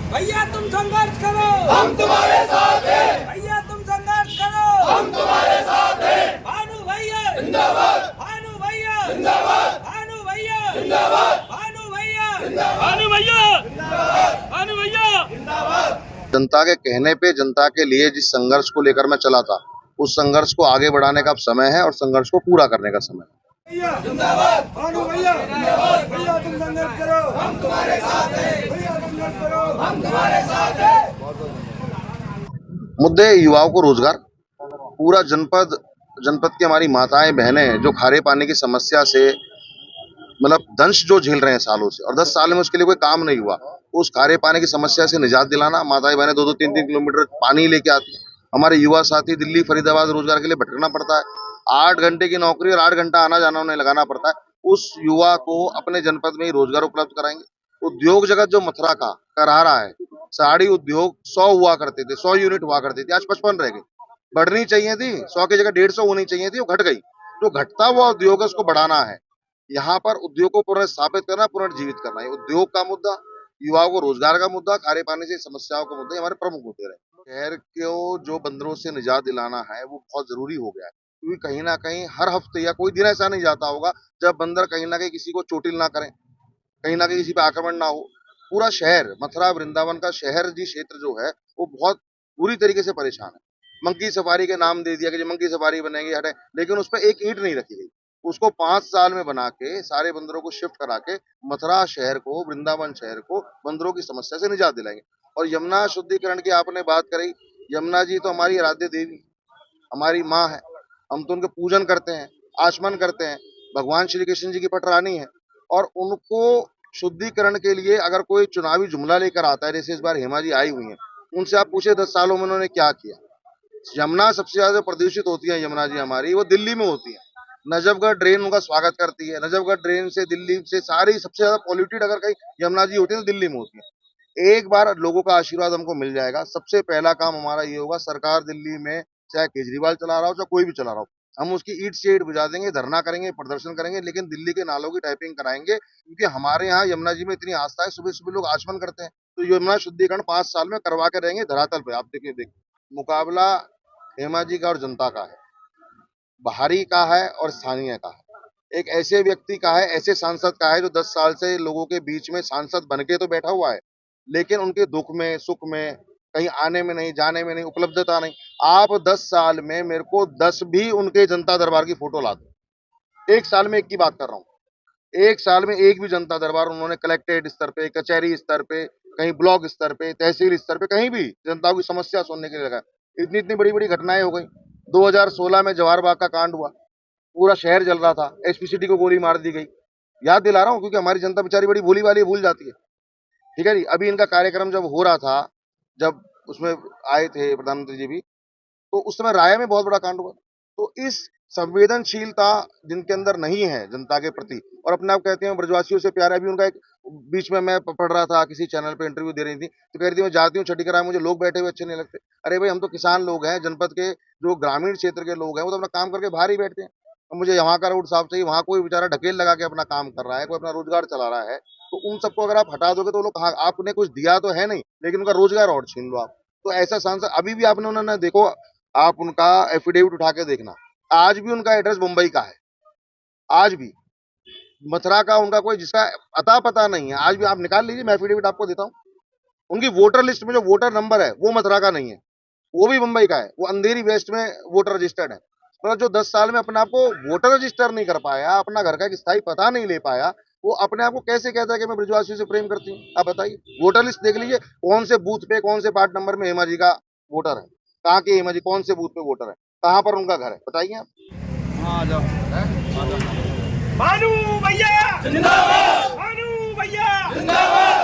भैया तुम संघर्ष करो, हम तुम्हारे साथ हैं। भैया तुम संघर्ष करो, हम तुम्हारे साथ हैं। भानु भैया जिंदाबाद, भानु भैया जिंदाबाद, भानु भैया जिंदाबाद, भानु भैया भानु भैया भानु भैया। जनता के कहने पे, जनता के लिए जिस संघर्ष को लेकर मैं चला था, उस संघर्ष को आगे बढ़ाने का अब समय है और संघर्ष को पूरा करने का समय है। भैया जिंदाबाद, भानु भैया जिंदाबाद, भैया तुम संघर्ष करो, हम तुम्हारे साथ हैं, भैया संघर्ष करो, हम तुम्हारे साथ हैं। मुद्दे युवाओं को रोजगार, पूरा जनपद की हमारी माताएं बहनें जो खारे पानी की समस्या से मतलब दंश जो झेल रहे हैं सालों से, और 10 साल में उसके लिए कोई काम नहीं हुआ, उस खारे पानी की समस्या से निजात दिलाना। माताएं बहनें 2-2, 3-3 किलोमीटर पानी लेके आती हैं। हमारे युवा साथी दिल्ली फरीदाबाद रोजगार के लिए भटकना पड़ता है, 8 घंटे की नौकरी और 8 घंटा आना जाना उन्हें लगाना पड़ता है। उस युवा को अपने जनपद में ही रोजगार उपलब्ध कराएंगे। उद्योग जगत जो मथुरा का करा रहा है, साड़ी उद्योग 100 हुआ करते थे, 100 यूनिट हुआ करती थी, आज 55 रह गई। बढ़नी चाहिए थी, 100 की जगह 150 होनी चाहिए थी, वो घट गई। जो घटता हुआ उद्योग है उसको बढ़ाना है। यहाँ पर उद्योग को पुनर्स्थापित करना, पुनर्जीवित करना है। उद्योग का मुद्दा, युवाओं को रोजगार का मुद्दा, खारे पानी से समस्याओं का मुद्दा हमारे प्रमुख मुद्दे रहे। शहर को जो बंदरों से निजात दिलाना है वो बहुत जरूरी हो गया है, क्योंकि कहीं ना कहीं हर हफ्ते या कोई दिन ऐसा नहीं जाता होगा जब बंदर कहीं ना कहीं किसी को चोटिल ना करें, कहीं ना कहीं किसी पे आक्रमण ना हो। पूरा शहर, मथुरा वृंदावन का शहर जी क्षेत्र जो है वो बहुत बुरी तरीके से परेशान है। मंकी सफारी के नाम दे दिया कि मंकी सफारी बनेंगे, हटे, लेकिन उस पर एक ईंट नहीं रखी गई। उसको 5 साल में बना के सारे बंदरों को शिफ्ट करा के मथुरा शहर को, वृंदावन शहर को बंदरों की समस्या से निजात दिलाएंगे। और यमुना शुद्धिकरण की आपने बात करी, यमुना जी तो हमारी आराध्य देवी, हमारी माँ है। हम तो उनके पूजन करते हैं, आचमन करते हैं। भगवान श्री कृष्ण जी की पटरानी है, और उनको शुद्धिकरण के लिए अगर कोई चुनावी जुमला लेकर आता है, जैसे इस बार हेमा जी आई हुई हैं, उनसे आप पूछे 10 सालों में उन्होंने क्या किया। यमुना सबसे ज्यादा प्रदूषित होती है, यमुना जी हमारी, वो दिल्ली में होती है। नजफगढ़ ड्रेन उनका स्वागत करती है। नजफगढ़ ड्रेन से दिल्ली से सारी सबसे ज्यादा पॉल्यूटेड अगर कहीं यमुना जी होती है तो दिल्ली में होती है। एक बार लोगों का आशीर्वाद हमको मिल जाएगा, सबसे पहला काम हमारा ये होगा, सरकार दिल्ली में चाहे केजरीवाल चला रहा हो चाहे कोई भी चला रहा हो, हम उसकी ईंट से ईंट बुझा देंगे, धरना करेंगे, प्रदर्शन करेंगे, लेकिन दिल्ली के नालों की टाइपिंग कराएंगे। क्योंकि हमारे यहाँ यमुना जी में इतनी आस्था है, सुबह सुबह लोग आचमन करते हैं, तो यमुना शुद्धिकरण 5 साल में करवा के रहेंगे धरातल पे। आप देखिए, मुकाबला हेमा जी का और जनता का है, बाहरी का है और स्थानीय का है। एक ऐसे व्यक्ति का है, ऐसे सांसद का है जो 10 साल से लोगों के बीच में सांसद बनके तो बैठा हुआ है, लेकिन उनके दुख में, सुख में, कहीं आने में नहीं, जाने में नहीं, उपलब्धता नहीं। आप 10 साल में मेरे को 10 भी उनके जनता दरबार की फोटो ला दो। 1 साल में एक की बात कर रहा हूँ, 1 साल में एक भी जनता दरबार उन्होंने कलेक्ट्रेट स्तर पे, कचहरी स्तर पे, कहीं ब्लॉक स्तर पे, तहसील स्तर पे, कहीं भी जनता की समस्या सुनने के लिए लगा। इतनी इतनी बड़ी बड़ी घटनाएं हो गई। 2016 में जवाहर बाग का कांड हुआ, पूरा शहर जल रहा था, एसपी सिटी को गोली मार दी गई। याद दिला रहा हूँ क्योंकि हमारी जनता बेचारी बड़ी भोली वाली, भूल जाती है। ठीक है जी। अभी इनका कार्यक्रम जब हो रहा था, जब उसमें आए थे प्रधानमंत्री जी भी, तो उस समय राय में बहुत बड़ा कांड हुआ। तो इस संवेदनशीलता जिनके अंदर नहीं है जनता के प्रति, और अपने आप कहते हैं ब्रजवासियों से प्यार है। अभी उनका एक बीच में मैं पढ़ रहा था, किसी चैनल पे इंटरव्यू दे रही थी, तो कह रही थी मैं जाती हूँ छठी कराए, मुझे लोग बैठे हुए अच्छे नहीं लगते। अरे भाई, हम तो किसान लोग हैं, जनपद के जो ग्रामीण क्षेत्र के लोग हैं वो तो अपना काम करके बाहर ही बैठते हैं। और मुझे यहाँ का रोड साफ चाहिए, वहाँ कोई बेचारा ढकेल लगा के अपना काम कर रहा है, कोई अपना रोजगार चला रहा है, तो उन सबको अगर आप हटा दोगे तो लोग, हाँ आपने कुछ दिया तो है नहीं, लेकिन उनका रोजगार और छीन लो आप। तो ऐसा सांसद अभी भी आपने, उन्होंने देखो, आप उनका एफिडेविट उठा के देखना, आज भी उनका एड्रेस मुंबई का है, आज भी मथुरा का उनका कोई जिसका अता पता नहीं है, आज भी आप निकाल लीजिए, मैं एफिडेविट आपको देता हूँ। उनकी वोटर लिस्ट में जो वोटर नंबर है वो मथुरा का नहीं है, वो भी मुंबई का है, वो अंधेरी वेस्ट में वोटर रजिस्टर्ड है। पर जो 10 साल में अपने आप को वोटर रजिस्टर नहीं कर पाया, अपना घर का एक स्थायी पता नहीं ले पाया, वो अपने आप को कैसे कहता है कि मैं ब्रजवासियों से प्रेम करती हूँ? आप बताइए, वोटर लिस्ट देख लीजिए, कौन से बूथ पे, कौन से पार्ट नंबर में हेमा जी का वोटर है, कहाँ की हेमा जी, कौन से बूथ पे वोटर है, कहाँ पर उनका घर है, बताइए आप। आ जाओ। भानु भैया जिंदाबाद, भानु भैया जिंदाबाद।